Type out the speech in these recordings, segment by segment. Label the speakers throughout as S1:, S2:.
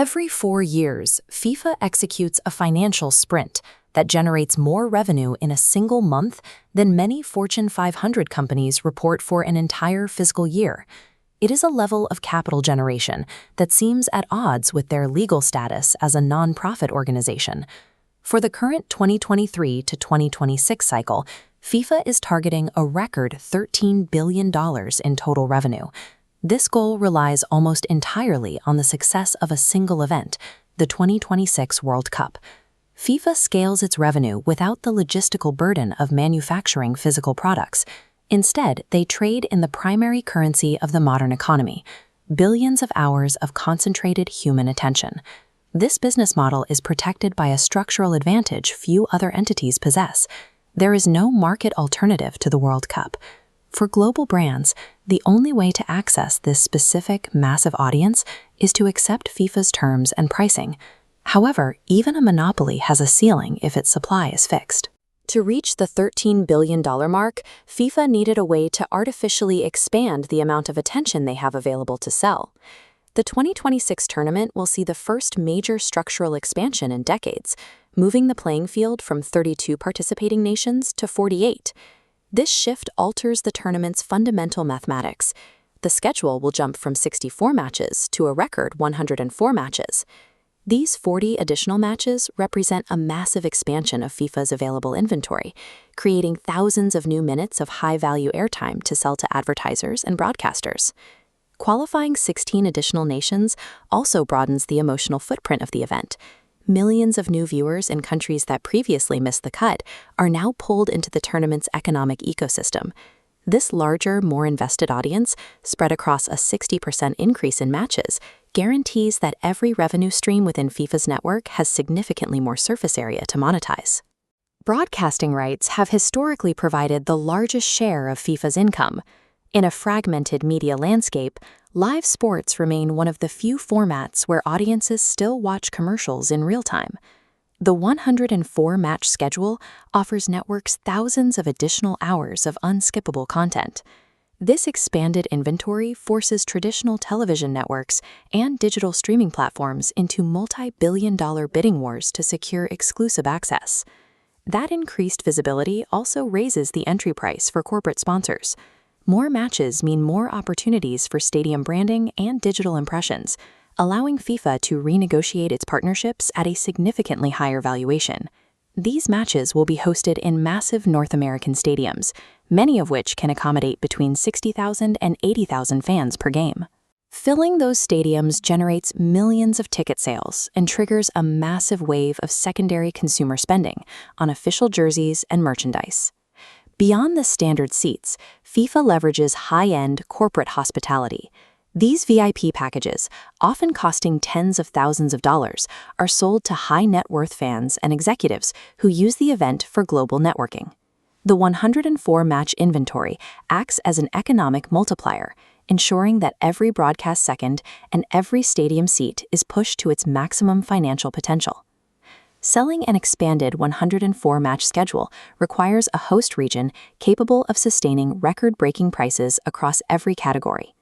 S1: Every 4 years, FIFA executes a financial sprint that generates more revenue in a single month than many Fortune 500 companies report for an entire fiscal year. It is a level of capital generation that seems at odds with their legal status as a non-profit organization. For the current 2023 to 2026 cycle, FIFA is targeting a record $13 billion in total revenue. This goal relies almost entirely on the success of a single event, the 2026 World Cup. FIFA scales its revenue without the logistical burden of manufacturing physical products. Instead, they trade in the primary currency of the modern economy, billions of hours of concentrated human attention. This business model is protected by a structural advantage few other entities possess. There is no market alternative to the World Cup. For global brands, the only way to access this specific, massive audience is to accept FIFA's terms and pricing. However, even a monopoly has a ceiling if its supply is fixed. To reach the $13 billion mark, FIFA needed a way to artificially expand the amount of attention they have available to sell. The 2026 tournament will see the first major structural expansion in decades, moving the playing field from 32 participating nations to 48. This shift alters the tournament's fundamental mathematics. The schedule will jump from 64 matches to a record 104 matches. These 40 additional matches represent a massive expansion of FIFA's available inventory, creating thousands of new minutes of high-value airtime to sell to advertisers and broadcasters. Qualifying 16 additional nations also broadens the emotional footprint of the event. Millions of new viewers in countries that previously missed the cut are now pulled into the tournament's economic ecosystem. This larger, more invested audience, spread across a 60% increase in matches, guarantees that every revenue stream within FIFA's network has significantly more surface area to monetize. Broadcasting rights have historically provided the largest share of FIFA's income. In a fragmented media landscape, live sports remain one of the few formats where audiences still watch commercials in real time. The 104-match schedule offers networks thousands of additional hours of unskippable content. This expanded inventory forces traditional television networks and digital streaming platforms into multi-billion-dollar bidding wars to secure exclusive access. That increased visibility also raises the entry price for corporate sponsors. More matches mean more opportunities for stadium branding and digital impressions, allowing FIFA to renegotiate its partnerships at a significantly higher valuation. These matches will be hosted in massive North American stadiums, many of which can accommodate between 60,000 and 80,000 fans per game. Filling those stadiums generates millions of ticket sales and triggers a massive wave of secondary consumer spending on official jerseys and merchandise. Beyond the standard seats, FIFA leverages high-end corporate hospitality. These VIP packages, often costing tens of thousands of dollars, are sold to high-net-worth fans and executives who use the event for global networking. The 104-match inventory acts as an economic multiplier, ensuring that every broadcast second and every stadium seat is pushed to its maximum financial potential. Selling an expanded 104-match schedule requires a host region capable of sustaining record-breaking prices across every category.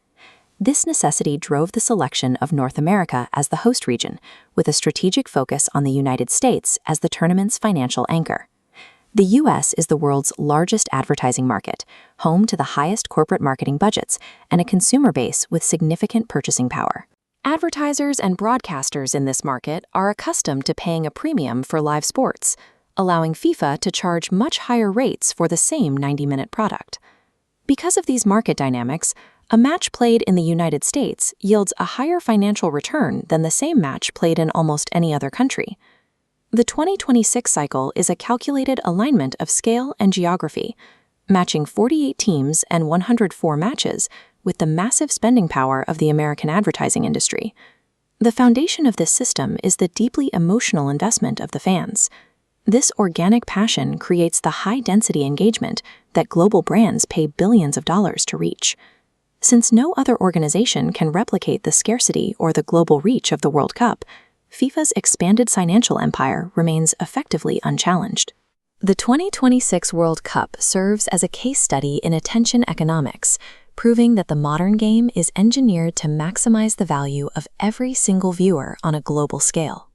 S1: This necessity drove the selection of North America as the host region, with a strategic focus on the United States as the tournament's financial anchor. The U.S. is the world's largest advertising market, home to the highest corporate marketing budgets, and a consumer base with significant purchasing power. Advertisers and broadcasters in this market are accustomed to paying a premium for live sports, allowing FIFA to charge much higher rates for the same 90-minute product. Because of these market dynamics, a match played in the United States yields a higher financial return than the same match played in almost any other country. The 2026 cycle is a calculated alignment of scale and geography, matching 48 teams and 104 matches with the massive spending power of the American advertising industry. The foundation of this system is the deeply emotional investment of the fans. This organic passion creates the high-density engagement that global brands pay billions of dollars to reach. Since no other organization can replicate the scarcity or the global reach of the World Cup, FIFA's expanded financial empire remains effectively unchallenged. The 2026 World Cup serves as a case study in attention economics, proving that the modern game is engineered to maximize the value of every single viewer on a global scale.